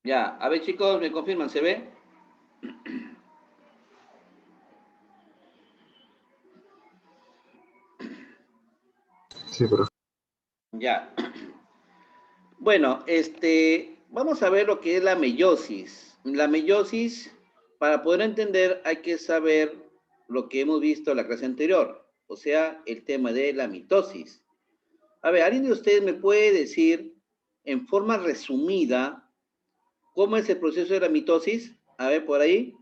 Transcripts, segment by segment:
Ya, a ver chicos, me confirman, ¿se ve? Sí, profe. Ya. Bueno, vamos a ver lo que es la meiosis. La meiosis, para poder entender, hay que saber lo que hemos visto en la clase anterior, o sea, el tema de la mitosis. A ver, ¿alguien de ustedes me puede decir en forma resumida cómo es el proceso de la mitosis? A ver, por ahí.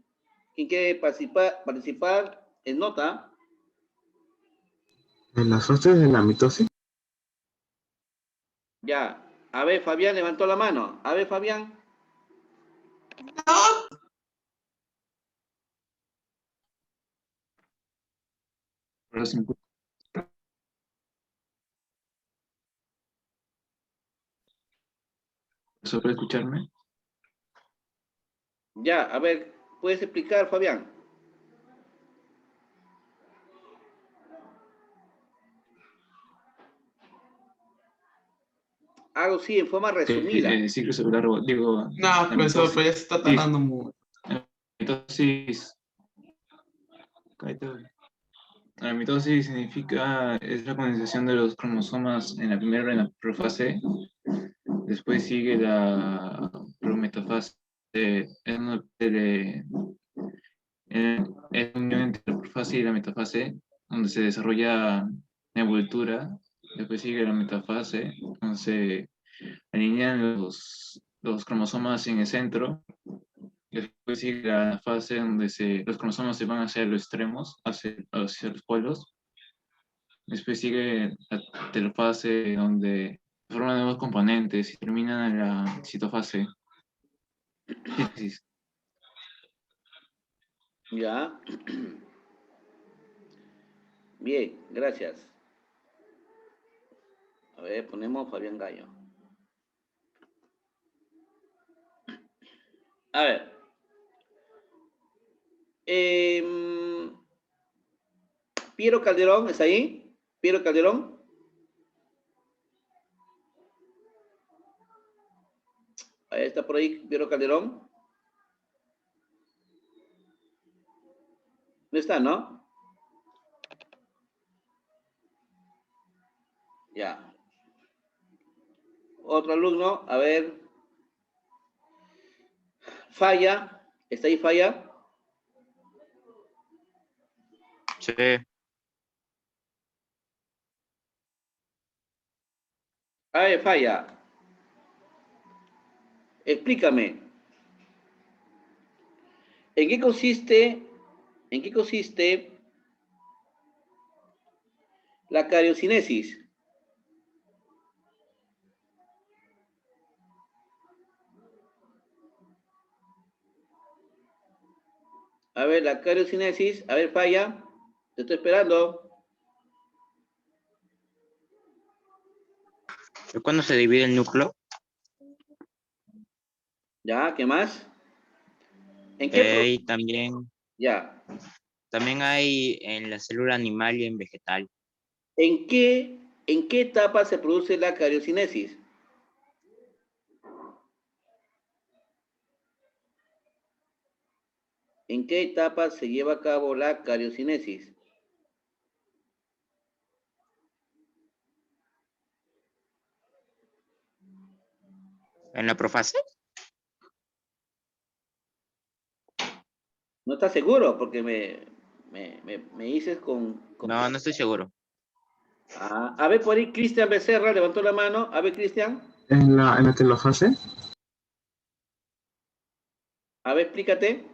¿Quién quiere participar en nota? En las fases de la mitosis, Ya. A ver, Fabián levantó la mano. A ver, Fabián. ¿Sobre escucharme? Ya, a ver, ¿puedes explicar, Fabián? Algo sí, en forma resumida. Ciclo celular, digo, No, la profesor, mitosis. pero ya se está tardando mucho. Mitosis, la mitosis significa, es la condensación de los cromosomas en la primera, en la profase. Después sigue la prometafase, es una es la unión entre la profase y la metafase, donde se desarrolla la envoltura. Después sigue la metafase, donde se alinean los cromosomas en el centro. Después sigue la fase donde los cromosomas se van hacia los extremos, hacia los polos. Después sigue la telofase, donde forman nuevos componentes y terminan en la citofase. Síntesis. Ya. Bien, gracias. A ver, ponemos Fabián Gallo. A ver. Piero Calderón, ¿está ahí? Piero Calderón. Ahí está por ahí, Piero Calderón. No está, ¿no? Ya. Otro alumno, a ver. Falla. ¿Está ahí Falla? Sí, A ver, Falla. Explícame. ¿En qué consiste la cariocinesis? A ver, la cariocinesis. A ver, Falla. Te estoy esperando. ¿cuándo se divide el núcleo? Ya, ¿qué más? ¿En qué? Y también, Ya. también hay en la célula animal y en vegetal. ¿En qué etapa se produce la cariocinesis? ¿En qué etapa se lleva a cabo la cariocinesis? ¿En la profase? No estás seguro porque me dices No, no estoy seguro. Ah, a ver, por ahí Cristian Becerra levantó la mano. A ver, Cristian. en la telofase, A ver, explícate.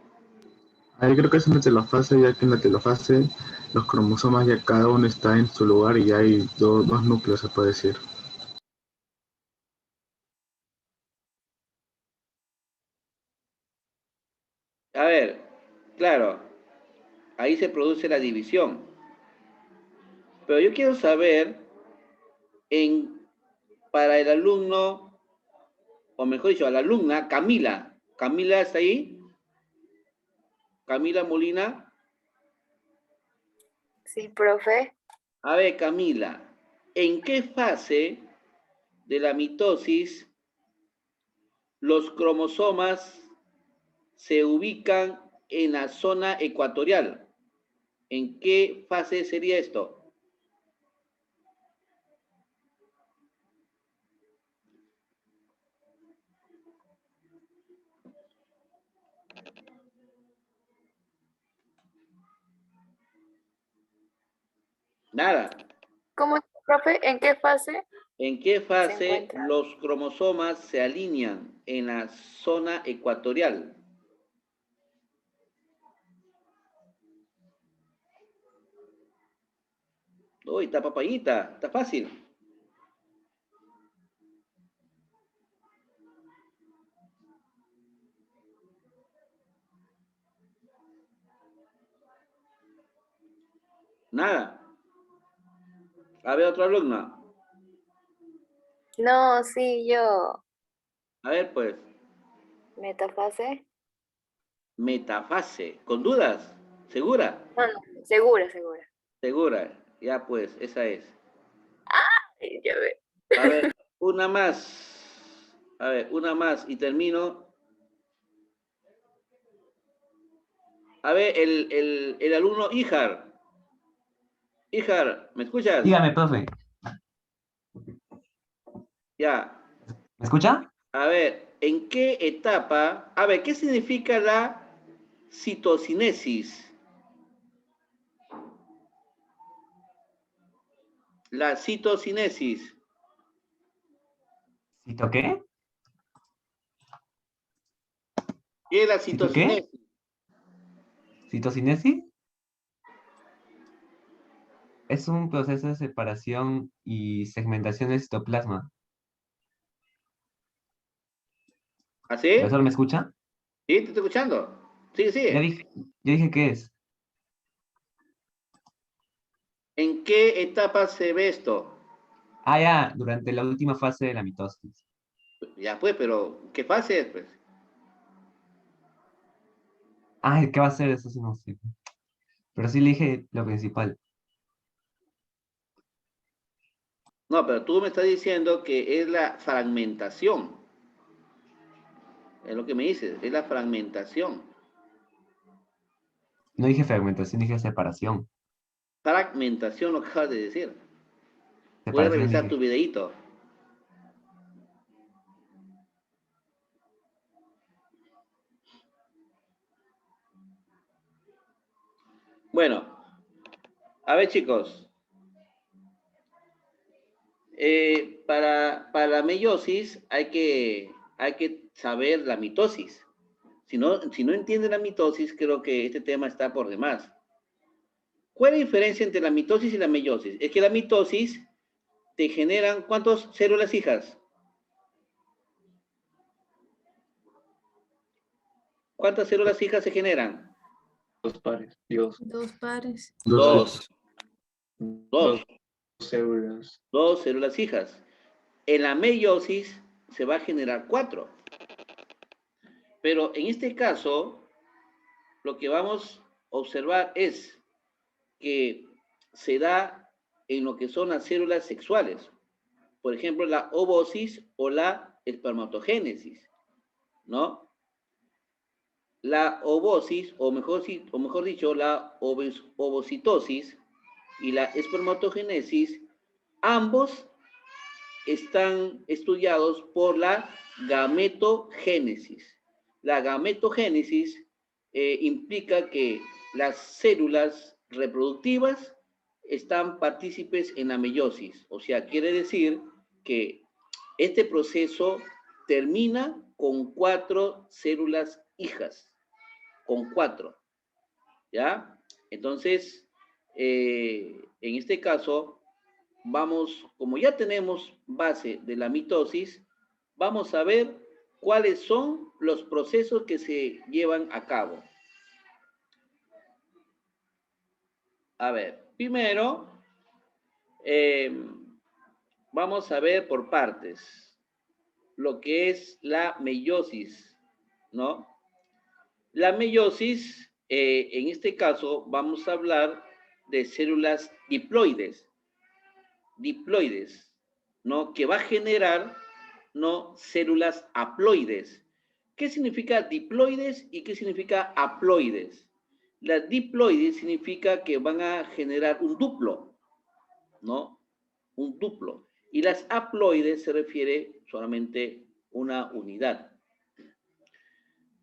ahí creo que es en la telofase, ya que en la telofase los cromosomas ya cada uno está en su lugar y ya hay dos núcleos, se puede decir. A ver, claro, ahí se produce la división. Pero yo quiero saber, en, para el alumno, o mejor dicho, a la alumna, Camila. ¿Camila está ahí? Camila Molina. Sí, profe. A ver, Camila, ¿en qué fase de la mitosis Los cromosomas se ubican en la zona ecuatorial. ¿En qué fase sería esto? Nada. ¿Cómo es, profe? ¿En qué fase ¿En qué se fase encuentra? los cromosomas se alinean en la zona ecuatorial? Uy, está papayita, está fácil. Nada. A ver, otra alumna. No, sí, yo. A ver, pues, ¿Metafase? metafase. ¿Con dudas? ¿Segura? No, no, segura, segura. Segura. Ya, pues, esa es. Ay, ya ve. A ver, una más. A ver, una más y termino. A ver, el alumno Ijar. Ijar, ¿me escuchas? Dígame, profe, Ya. ¿me escucha? A ver, ¿en qué etapa? A ver, ¿qué significa la citocinesis? La citocinesis. ¿Cito qué? ¿Qué es la ¿Cito qué? citocinesis? ¿Citocinesis? Es un proceso de separación y segmentación del citoplasma. ¿Así? ¿Profesor, me escucha? ¿Sí? ¿Te estoy escuchando? Sí, Ya sí. dije, ya dije qué es. ¿En qué etapa se ve esto? Ah, ya, durante la última fase de la mitosis. Ya pues, pero ¿qué fase es, pues? Ay, ¿qué va a ser eso? Sí, no sé. Pero sí le dije lo principal. No, pero tú me estás diciendo que es la fragmentación. Es lo que me dices, es la fragmentación. No dije fragmentación, dije separación. Fragmentación lo que acabas de decir. Puedes Separación revisar dije. tu videíto. Bueno, a ver chicos, para la meiosis hay que saber la mitosis. Si no entiende la mitosis, creo que este tema está por demás. ¿Cuál es la diferencia entre la mitosis y la meiosis? Es que la mitosis te generan ¿cuántas células hijas? ¿Cuántas células hijas se generan? Dos pares, Dios, Dos pares. Dos, dos, dos células. dos células hijas. En la meiosis se va a generar 4. Pero en este caso, lo que vamos a observar es que se da en lo que son las células sexuales. Por ejemplo, la ovosis o la espermatogénesis, ¿no? La ovosis, o mejor dicho, la ovocitosis y la espermatogénesis, ambos están estudiados por la gametogénesis. La gametogénesis implica que las células reproductivas están partícipes en la meiosis. O sea, quiere decir que este proceso termina con 4 células hijas, con 4, ¿ya? Entonces, en este caso, vamos, como ya tenemos base de la mitosis, vamos a ver cuáles son los procesos que se llevan a cabo. A ver, primero, vamos a ver por partes lo que es la meiosis, ¿no? La meiosis, en este caso, vamos a hablar de células diploides, ¿no? Que va a generar ¿no? Células haploides. ¿Qué significa diploides y qué significa haploides? Las diploides significa que van a generar un duplo, ¿no? Un duplo. Y las haploides se refiere solamente una unidad.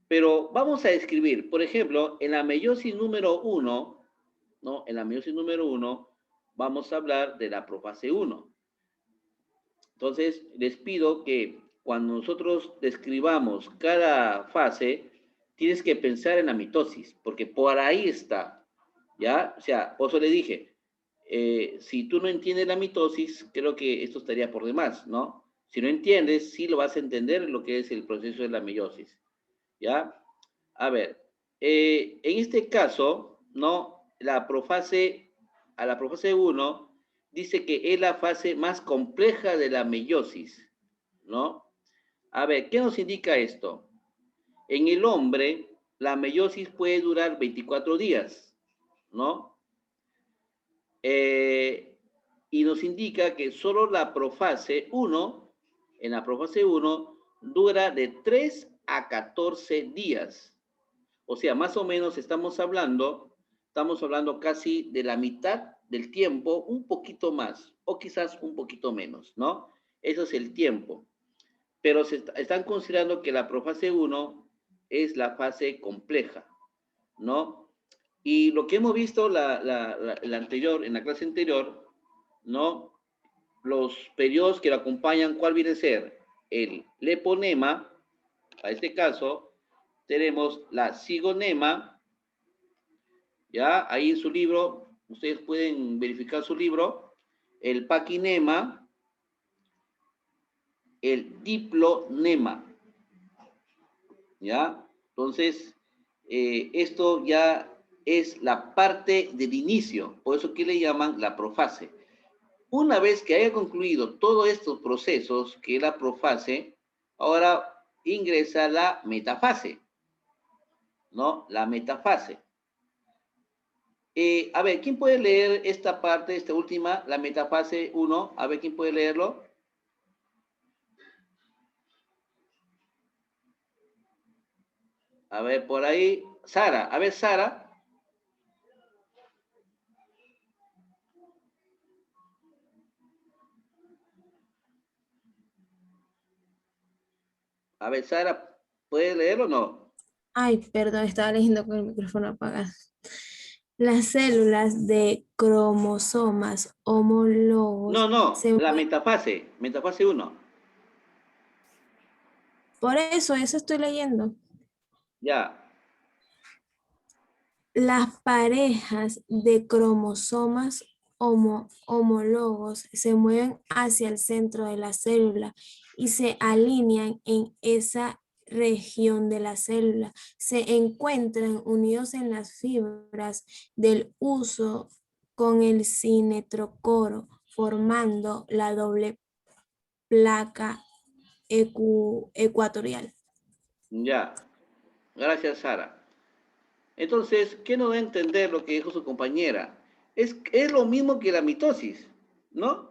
Pero vamos a describir, por ejemplo, en la meiosis número 1, ¿no? En la meiosis número 1 vamos a hablar de la profase 1. Entonces, les pido que cuando nosotros describamos cada fase, tienes que pensar en la mitosis, porque por ahí está, ¿ya? O sea, por eso le dije, si tú no entiendes la mitosis, creo que esto estaría por demás, ¿no? Si no entiendes, sí lo vas a entender lo que es el proceso de la meiosis, ¿ya? A ver, en este caso, ¿no? A la profase 1, dice que es la fase más compleja de la meiosis, ¿no? A ver, ¿qué nos indica esto? En el hombre, la meiosis puede durar 24 días, ¿no? Y nos indica que solo la profase 1, en la profase 1, dura de 3 a 14 días. O sea, más o menos estamos hablando casi de la mitad del tiempo, un poquito más, o quizás un poquito menos, ¿no? Eso es el tiempo. Pero están considerando que la profase 1 es la fase compleja, ¿no? Y lo que hemos visto en la clase anterior, ¿no? Los periodos que lo acompañan, ¿cuál viene a ser? El leponema, a este caso, tenemos la cigonema, ¿ya? Ahí en su libro, ustedes pueden verificar su libro, el paquinema, el diplonema, ¿ya? Entonces, esto ya es la parte del inicio, por eso que le llaman la profase. Una vez que haya concluido todos estos procesos, que es la profase, ahora ingresa la metafase, ¿no? La metafase. A ver, ¿quién puede leer esta parte, esta última, la metafase 1? A ver, ¿quién puede leerlo? A ver, por ahí, Sara. A ver, Sara. A ver, Sara, ¿puede leerlo o no? Ay, perdón, estaba leyendo con el micrófono apagado. Las células de cromosomas homólogos No, se la mueven. metafase 1. Por eso estoy leyendo. Ya, Las parejas de cromosomas homólogos se mueven hacia el centro de la célula y se alinean en esa región de la célula. Se encuentran unidos en las fibras del huso con el cinetrocoro, formando la doble placa ecuatorial. ya. Gracias, Sara. Entonces, ¿qué no va a entender lo que dijo su compañera? Es lo mismo que la mitosis, ¿no?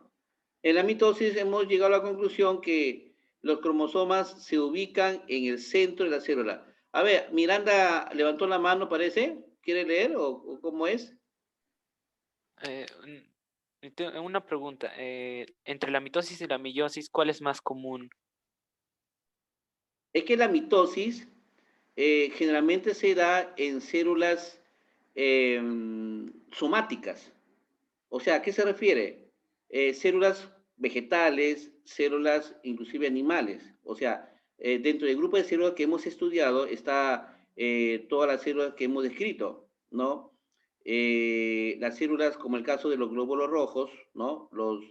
En la mitosis hemos llegado a la conclusión que los cromosomas se ubican en el centro de la célula. A ver, Miranda levantó la mano, parece. ¿Quiere leer o cómo es? Una pregunta. Entre la mitosis y la meiosis, ¿cuál es más común? Es que la mitosis generalmente se da en células somáticas. O sea, ¿a qué se refiere? Células vegetales, células inclusive animales. O sea, dentro del grupo de células que hemos estudiado está todas las células que hemos descrito, ¿no? Las células, como el caso de los glóbulos rojos, ¿no? Los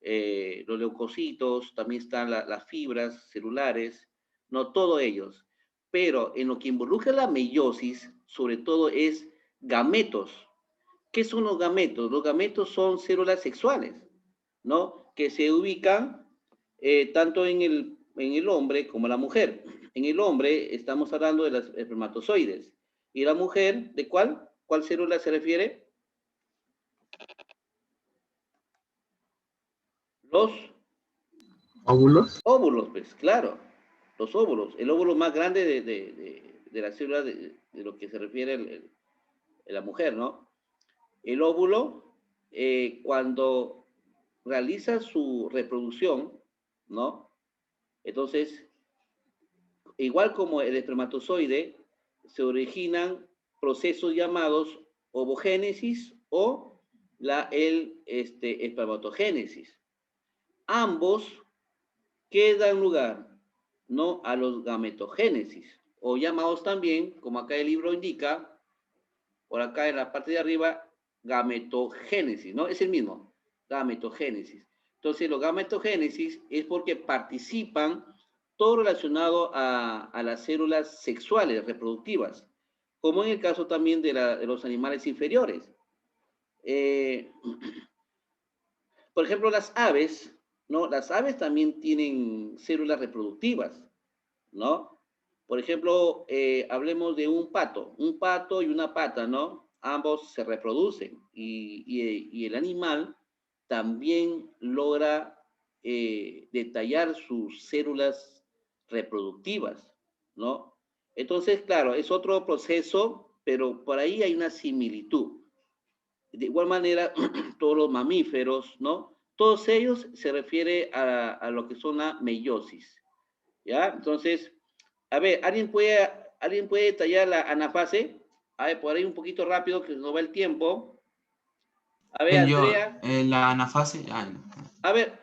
leucocitos, también están las fibras celulares, no todos ellos. Pero en lo que involucra la meiosis, sobre todo es gametos. ¿Qué son los gametos? Los gametos son células sexuales, ¿no? Que se ubican tanto en el hombre como en la mujer. En el hombre estamos hablando de las espermatozoides. ¿Y la mujer, de cuál? ¿Cuál célula se refiere? Los ¿Óvulos? Óvulos, pues, claro. Los óvulos. El óvulo más grande de la célula de lo que se refiere la mujer, ¿no? El óvulo, cuando realiza su reproducción, ¿no? Entonces, igual como el espermatozoide, se originan procesos llamados ovogénesis o el espermatogénesis. Ambos que dan lugar, ¿no?, a los gametogénesis, o llamados también, como acá el libro indica, por acá en la parte de arriba, gametogénesis, ¿no? Es el mismo, gametogénesis. Entonces, los gametogénesis es porque participan todo relacionado a las células sexuales reproductivas, como en el caso también de los animales inferiores. Por ejemplo, las aves, ¿no? Las aves también tienen células reproductivas, ¿no? Por ejemplo, hablemos de un pato y una pata, ¿no? Ambos se reproducen y el animal también logra detallar sus células reproductivas, ¿no? Entonces, claro, es otro proceso, pero por ahí hay una similitud. De igual manera, todos los mamíferos, ¿no? Todos ellos se refiere a lo que son la meiosis, ¿ya? Entonces, a ver, ¿alguien puede detallar la anafase? A ver, por ahí un poquito rápido, que nos va el tiempo. A ver, Yo, Andrea. la anafase, A ver,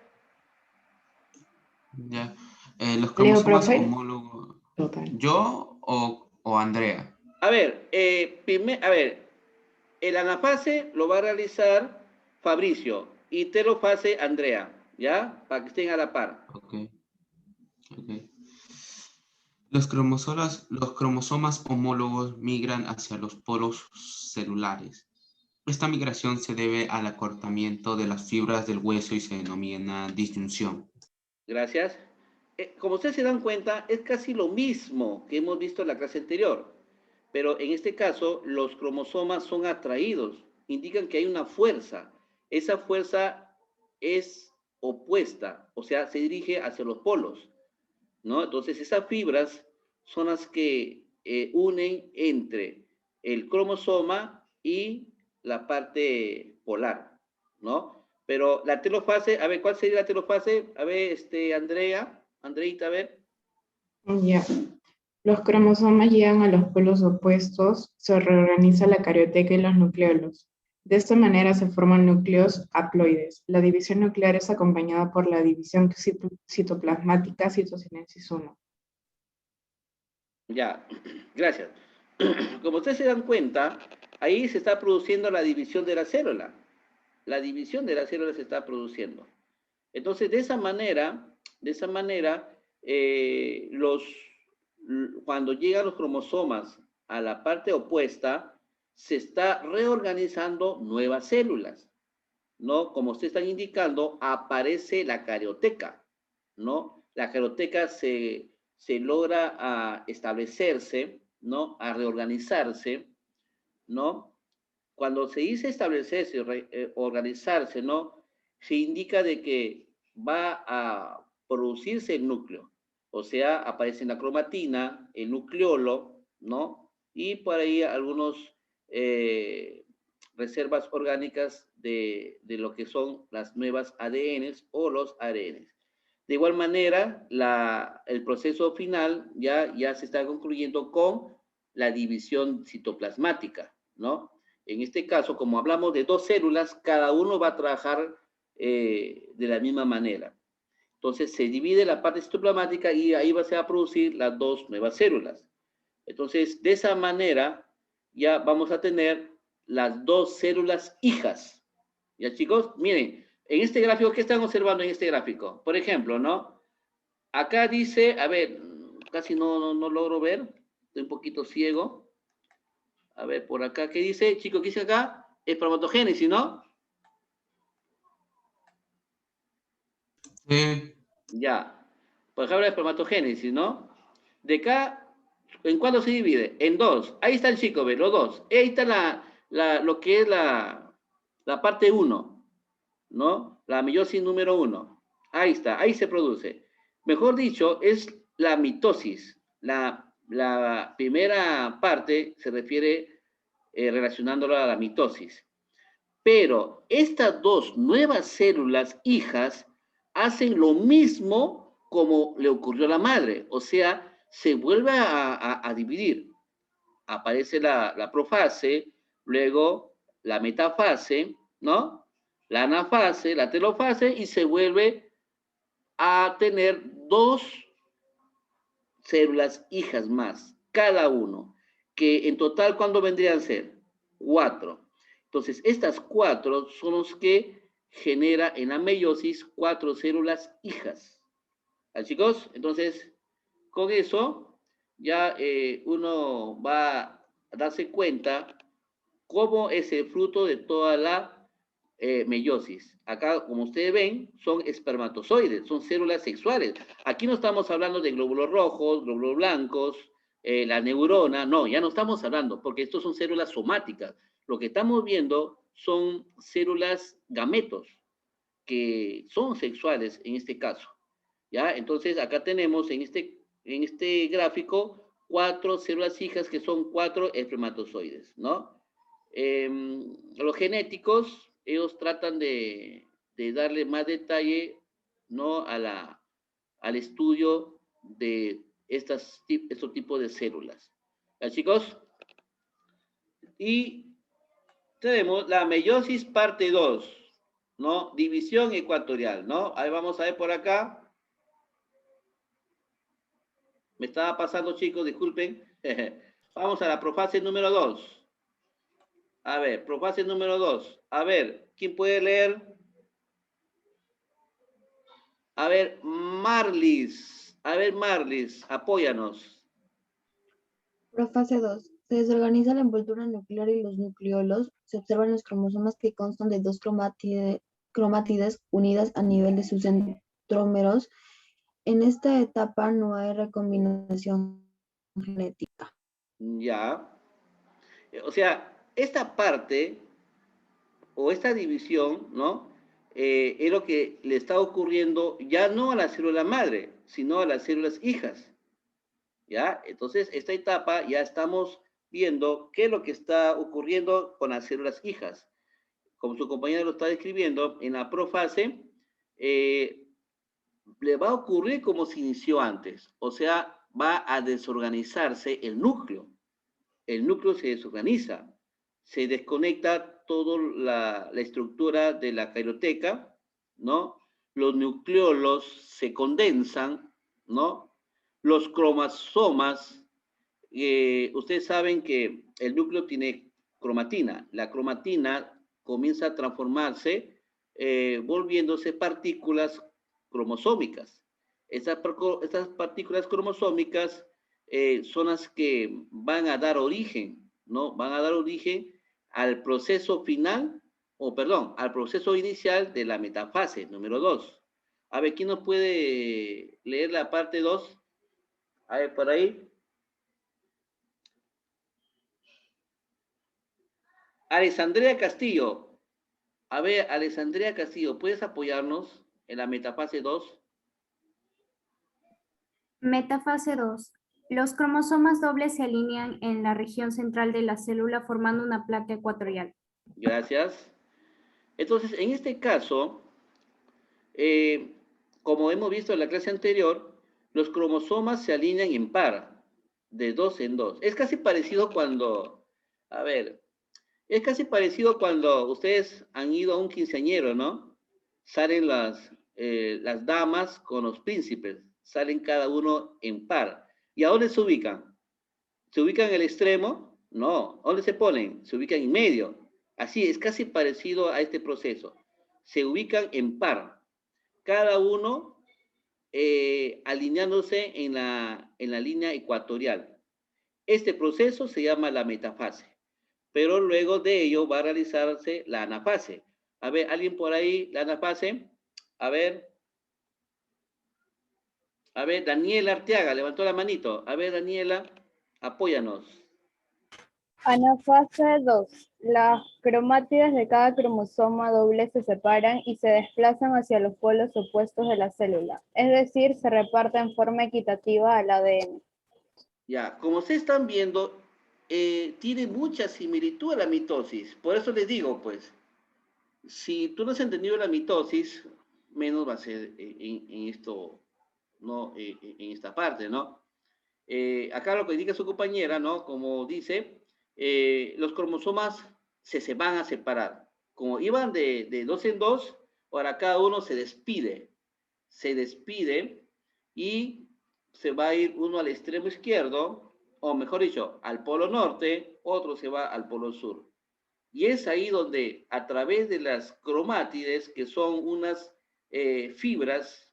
ya. Los Leo, cromosomas profe. homólogos, Total. ¿yo o Andrea? a ver, el anafase lo va a realizar Fabricio y telofase Andrea, ¿ya? Para que estén a la par. Ok. Los cromosomas homólogos migran hacia los polos celulares. Esta migración se debe al acortamiento de las fibras del hueso y se denomina disyunción. Gracias. Como ustedes se dan cuenta, es casi lo mismo que hemos visto en la clase anterior, pero en este caso los cromosomas son atraídos, indican que hay una fuerza. Esa fuerza es opuesta, o sea, se dirige hacia los polos, ¿no? Entonces esas fibras son las que unen entre el cromosoma y la parte polar, ¿no? Pero la telofase, a ver, ¿cuál sería la telofase? A ver, Andreita, a ver. Ya. Los cromosomas llegan a los polos opuestos, se reorganiza la carioteca y los nucleolos. De esta manera se forman núcleos haploides. La división nuclear es acompañada por la división citoplasmática citocinesis 1. Ya, gracias. Como ustedes se dan cuenta, ahí se está produciendo la división de la célula. La división de la célula se está produciendo. Entonces, de esa manera, cuando llegan los cromosomas a la parte opuesta, se está reorganizando nuevas células, ¿no? Como ustedes están indicando, aparece la carioteca, ¿no? La carioteca se logra establecerse, ¿no? A reorganizarse, ¿no? Cuando se dice establecerse, organizarse, ¿no? Se indica de que va a producirse el núcleo. O sea, aparece la cromatina, el nucleolo, ¿no? Y por ahí algunos reservas orgánicas de lo que son las nuevas ADNs o los ARNs. De igual manera, el proceso final ya se está concluyendo con la división citoplasmática, ¿no? En este caso, como hablamos de dos células, cada uno va a trabajar de la misma manera. Entonces, se divide la parte citoplasmática y ahí se va a producir las dos nuevas células. Entonces, de esa manera, ya vamos a tener las dos células hijas. ¿Ya, chicos? Miren, en este gráfico, ¿qué están observando en este gráfico? Por ejemplo, ¿no? Acá dice, a ver, casi no logro ver, estoy un poquito ciego. A ver, por acá, ¿qué dice? Chicos, ¿qué dice acá? Espermatogénesis, ¿no? Sí. Ya. Por ejemplo, espermatogénesis, ¿no? De acá, ¿en cuándo se divide? En dos. Ahí está el chico, ¿ve? Los dos. Ahí está lo que es la parte 1, ¿no? La meiosis número 1. Ahí está, ahí se produce. Mejor dicho, es la mitosis. La primera parte se refiere relacionándolo a la mitosis. Pero estas dos nuevas células hijas hacen lo mismo como le ocurrió a la madre. O sea, se vuelve a dividir. Aparece la profase, luego la metafase, ¿no? La anafase, la telofase, y se vuelve a tener dos células hijas más, cada uno, que en total, ¿cuándo vendrían a ser? 4. Entonces, estas 4 son los que genera en la meiosis 4 células hijas. ¿Ah, chicos? Entonces, con eso ya uno va a darse cuenta cómo es el fruto de toda la meiosis. Acá, como ustedes ven, son espermatozoides, son células sexuales. Aquí no estamos hablando de glóbulos rojos, glóbulos blancos, la neurona, no, ya no estamos hablando, porque estos son células somáticas. Lo que estamos viendo son células gametos, que son sexuales en este caso. ¿Ya? Entonces, acá tenemos en este gráfico 4 células hijas que son 4 espermatozoides, ¿no? Los genéticos, ellos tratan de darle más detalle, ¿no? al estudio de estos tipos de células. ¿Ya, chicos? Y tenemos la meiosis parte 2, ¿no? División ecuatorial, ¿no? Ahí vamos a ver por acá. Me estaba pasando, chicos, disculpen. Vamos a la profase número 2. A ver, profase número 2. A ver, ¿quién puede leer? A ver, Marlis. A ver, Marlis, apóyanos. Profase 2. Se desorganiza la envoltura nuclear y los nucleolos. Se observan los cromosomas que constan de dos cromátides unidas a nivel de sus centrómeros. En esta etapa no hay recombinación genética. Ya. O sea, esta parte o esta división, ¿no? Es lo que le está ocurriendo ya no a la célula madre, sino a las células hijas. ¿Ya? Entonces, esta etapa ya estamos viendo qué es lo que está ocurriendo con las células hijas. Como su compañero lo está describiendo, en la profase le va a ocurrir como se inició antes. O sea, va a desorganizarse el núcleo. El núcleo se desorganiza. Se desconecta toda la estructura de la cairoteca, ¿no? Los nucleolos se condensan, ¿no? Los cromosomas, ustedes saben que el núcleo tiene cromatina. La cromatina comienza a transformarse, volviéndose partículas cromosómicas. Estas partículas cromosómicas son las que van a dar origen, ¿no? Van a dar origen al proceso final, al proceso inicial de la metafase número 2. A ver, ¿quién nos puede leer la parte 2? A ver, por ahí. Alessandria Castillo. A ver, Alessandria Castillo, ¿puedes apoyarnos en la metafase 2? Metafase 2. Los cromosomas dobles se alinean en la región central de la célula formando una placa ecuatorial. Gracias. Entonces, en este caso, como hemos visto en la clase anterior, los cromosomas se alinean en par, de 2 en 2. Es casi parecido cuando, a ver, es casi parecido cuando ustedes han ido a un quinceañero, ¿no? Salen las damas con los príncipes, salen cada uno en par. ¿Y a dónde se ubican? ¿Se ubican en el extremo? No. ¿Dónde se ponen? Se ubican en medio. Así, es casi parecido a este proceso. Se ubican en par. Cada uno alineándose en la línea ecuatorial. Este proceso se llama la metafase. Pero luego de ello va a realizarse la anafase. A ver, ¿alguien por ahí la anafase? A ver, Daniela Arteaga, levantó la manito. A ver, Daniela, apóyanos. Anafase 2. Las cromátides de cada cromosoma doble se separan y se desplazan hacia los polos opuestos de la célula, es decir, se reparten en forma equitativa al ADN. Ya, como ustedes están viendo, tiene mucha similitud a la mitosis. Por eso les digo, pues, si tú no has entendido la mitosis, menos va a ser en esto, ¿no? En esta parte, ¿no? Acá lo que indica su compañera, ¿no? Como dice, los cromosomas se van a separar. Como iban de dos en dos, ahora cada uno se despide y se va a ir uno al extremo izquierdo, o mejor dicho, al polo norte, otro se va al polo sur. Y es ahí donde a través de las cromátides, que son unas fibras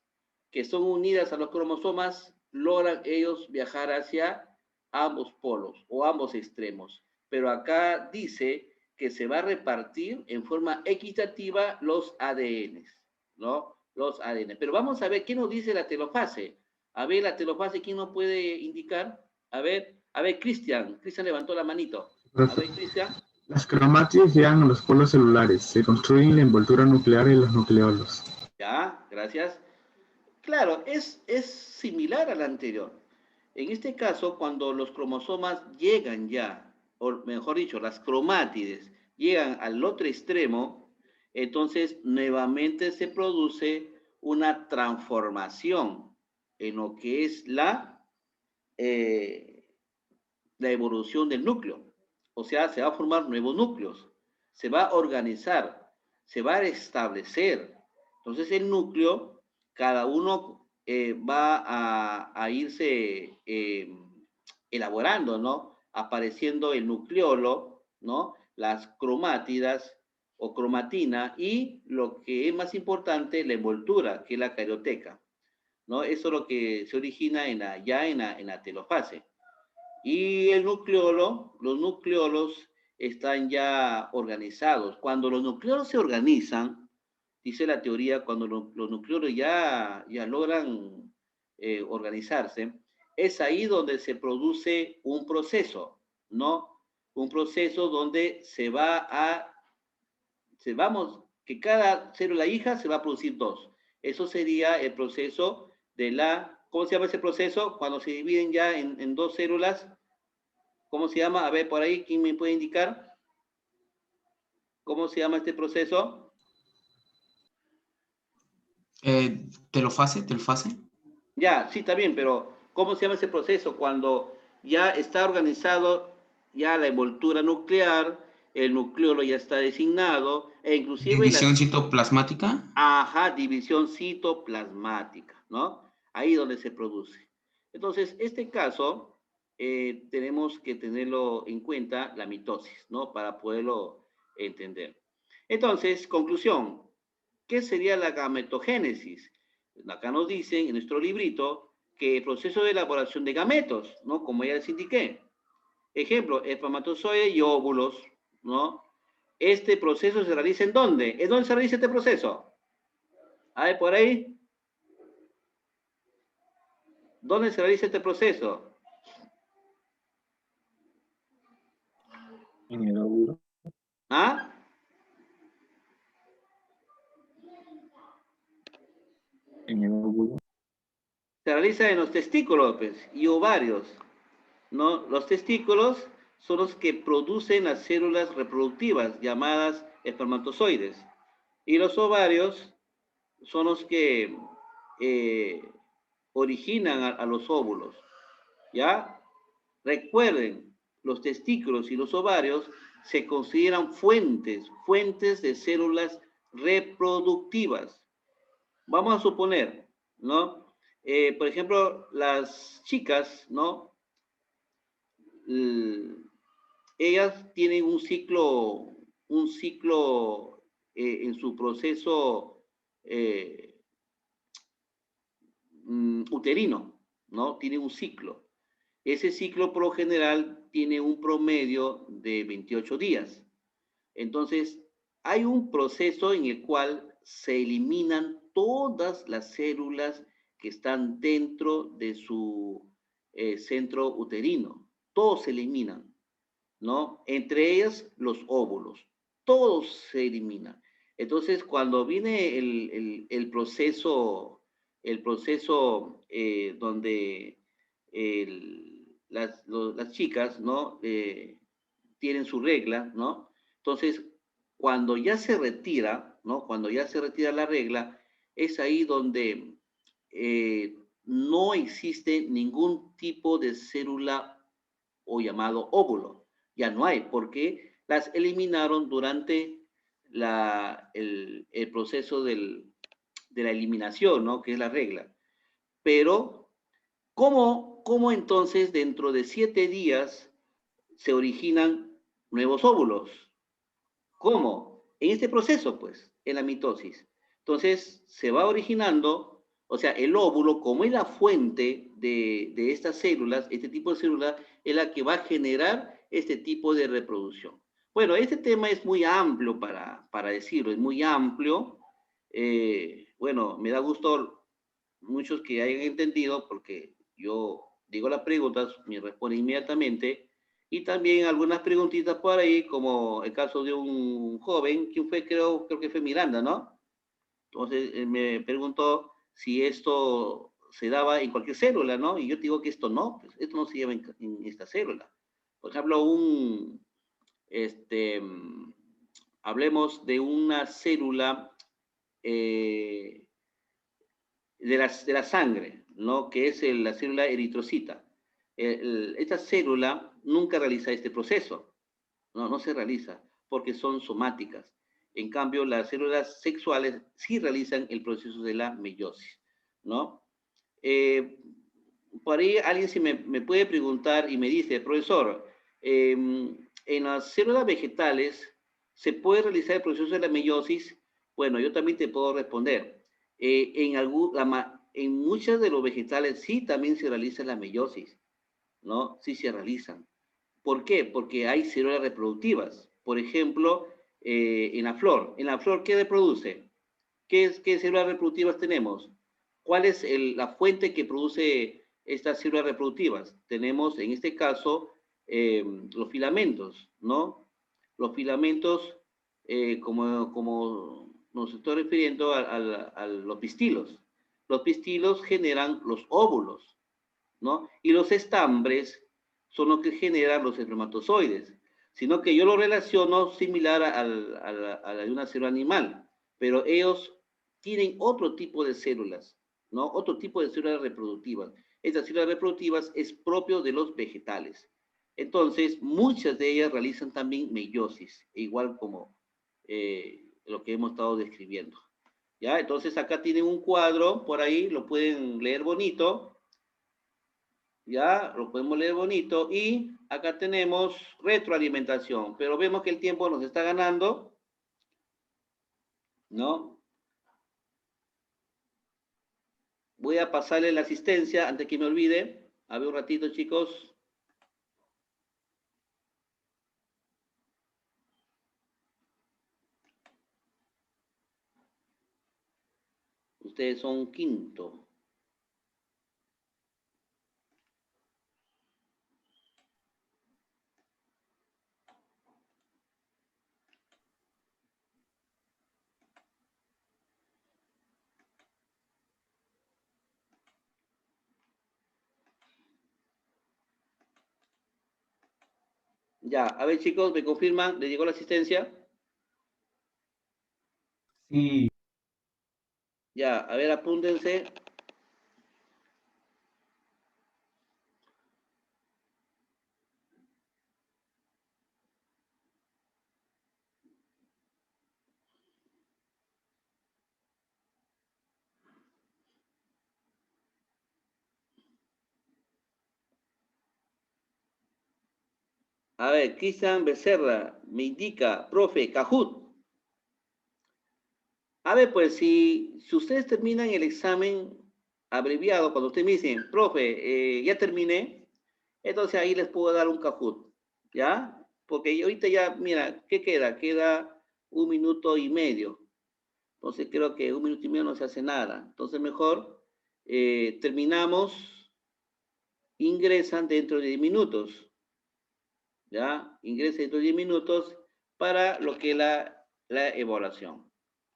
que son unidas a los cromosomas, logran ellos viajar hacia ambos polos o ambos extremos. Pero acá dice que se va a repartir en forma equitativa los ADNs, ¿no? Los ADN. Pero vamos a ver qué nos dice la telofase. A ver, la telofase, ¿quién nos puede indicar? A ver, Cristian. Cristian levantó la manito. A ver, Cristian. Las cromátides llegan a los polos celulares, se construyen la envoltura nuclear y los nucleolos. Ya, gracias. Claro, es similar al anterior. En este caso, cuando los cromosomas llegan ya, o mejor dicho, las cromátides llegan al otro extremo, entonces nuevamente se produce una transformación en lo que es la evolución del núcleo. O sea, se va a formar nuevos núcleos, se va a organizar, se va a establecer. Entonces el núcleo, cada uno va a irse elaborando, ¿no? Apareciendo el nucleolo, ¿no? Las cromátidas o cromatina y lo que es más importante, la envoltura, que es la carioteca, ¿no? Eso es lo que se origina ya en la telofase. Y el nucleolo, los nucleolos están ya organizados. Cuando los nucleolos se organizan, dice la teoría, cuando los nucleolos ya logran organizarse, es ahí donde se produce un proceso, ¿no? Un proceso donde que cada célula hija se va a producir dos. Eso sería el proceso de ¿cómo se llama ese proceso? Cuando se dividen ya en dos células, ¿cómo se llama? A ver, por ahí, ¿quién me puede indicar? ¿Cómo se llama este proceso? Telofase. Ya, sí, está bien, pero ¿cómo se llama ese proceso? Cuando ya está organizado ya la envoltura nuclear, el nucleolo ya está designado, e inclusive... División citoplasmática. Ajá, división citoplasmática, ¿no? Ahí donde se produce. Entonces, este caso, tenemos que tenerlo en cuenta, la mitosis, ¿no? Para poderlo entender. Entonces, conclusión, ¿qué sería la gametogénesis? Acá nos dicen en nuestro librito que el proceso de elaboración de gametos, ¿no? Como ya les indiqué. Ejemplo, espermatozoide y óvulos, ¿no? Este proceso se realiza ¿en dónde? ¿En dónde se realiza este proceso? A ver, por ahí. ¿Dónde se realiza este proceso? En el óvulo. ¿Ah? En el óvulo. Se realiza en los testículos, pues, y ovarios, ¿no? Los testículos son los que producen las células reproductivas llamadas espermatozoides. Y los ovarios son los que originan a los óvulos, ¿ya? Recuerden, los testículos y los ovarios se consideran fuentes de células reproductivas. Vamos a suponer, ¿no? Por ejemplo, las chicas, ¿no? Ellas tienen un ciclo en su proceso uterino, ¿no? Tiene un ciclo. Ese ciclo por lo general tiene un promedio de 28 días. Entonces, hay un proceso en el cual se eliminan todas las células que están dentro de su centro uterino. Todos se eliminan. ¿no? Entre ellas los óvulos. Todos se eliminan. Entonces, cuando viene el proceso donde las chicas, ¿no? Tienen su regla, ¿no? Entonces, cuando ya se retira, ¿no? Cuando ya se retira la regla, es ahí donde no existe ningún tipo de célula o llamado óvulo. Ya no hay, porque las eliminaron durante el proceso de la eliminación, ¿no? Que es la regla. Pero, ¿cómo entonces dentro de 7 días se originan nuevos óvulos? ¿Cómo? En este proceso, pues, en la mitosis. Entonces, se va originando, o sea, el óvulo, como es la fuente de estas células, este tipo de células, es la que va a generar este tipo de reproducción. Bueno, este tema es muy amplio para decirlo, es muy amplio. Bueno, me da gusto muchos que hayan entendido, porque yo digo las preguntas, me responden inmediatamente, y también algunas preguntitas por ahí, como el caso de un joven, ¿quién fue? Creo que fue Miranda, ¿no? Entonces me preguntó si esto se daba en cualquier célula, ¿no? Y yo digo que esto no, pues esto no se lleva en esta célula. Por ejemplo, hablemos de una célula de la sangre, ¿no? Que es la célula eritrocita. Esta célula nunca realiza este proceso, no se realiza, porque son somáticas. En cambio, las células sexuales sí realizan el proceso de la meiosis, ¿no? Por ahí alguien si me puede preguntar y me dice, profesor, en las células vegetales, ¿se puede realizar el proceso de la meiosis? Bueno, yo también te puedo responder. En muchos de los vegetales sí también se realiza la meiosis, ¿no? Sí se realizan. ¿Por qué? Porque hay células reproductivas. Por ejemplo, en la flor. En la flor, ¿qué reproduce? ¿Qué células reproductivas tenemos? ¿Cuál es la fuente que produce estas células reproductivas? Tenemos, en este caso, los filamentos, ¿no? Los filamentos, como nos estoy refiriendo a los pistilos. Los pistilos generan los óvulos, ¿no? Y los estambres son los que generan los espermatozoides, sino que yo lo relaciono similar a la de una célula animal, pero ellos tienen otro tipo de células, ¿no? Otro tipo de células reproductivas. Estas células reproductivas es propio de los vegetales. Entonces, muchas de ellas realizan también meiosis, igual como lo que hemos estado describiendo. ¿Ya? Entonces, acá tienen un cuadro, por ahí, lo pueden leer bonito. Ya, lo podemos leer bonito. Y acá tenemos retroalimentación, pero vemos que el tiempo nos está ganando, ¿no? Voy a pasarle la asistencia antes que me olvide. A ver un ratito, chicos. Ustedes son quinto. Ya, a ver chicos, ¿me confirman? ¿Le llegó la asistencia? Sí. Ya, a ver, apúntense. A ver, Cristian Becerra me indica, profe, Cajut. A ver, pues, si ustedes terminan el examen abreviado, cuando ustedes me dicen, profe, ya terminé, entonces ahí les puedo dar un Cajut, ¿ya? Porque ahorita ya, mira, ¿qué queda? Queda 1 minuto y medio. Entonces creo que 1 minuto y medio no se hace nada. Entonces mejor terminamos, ingresan dentro de 10 minutos. ¿Ya? Ingrese estos 10 minutos para lo que es la evaluación.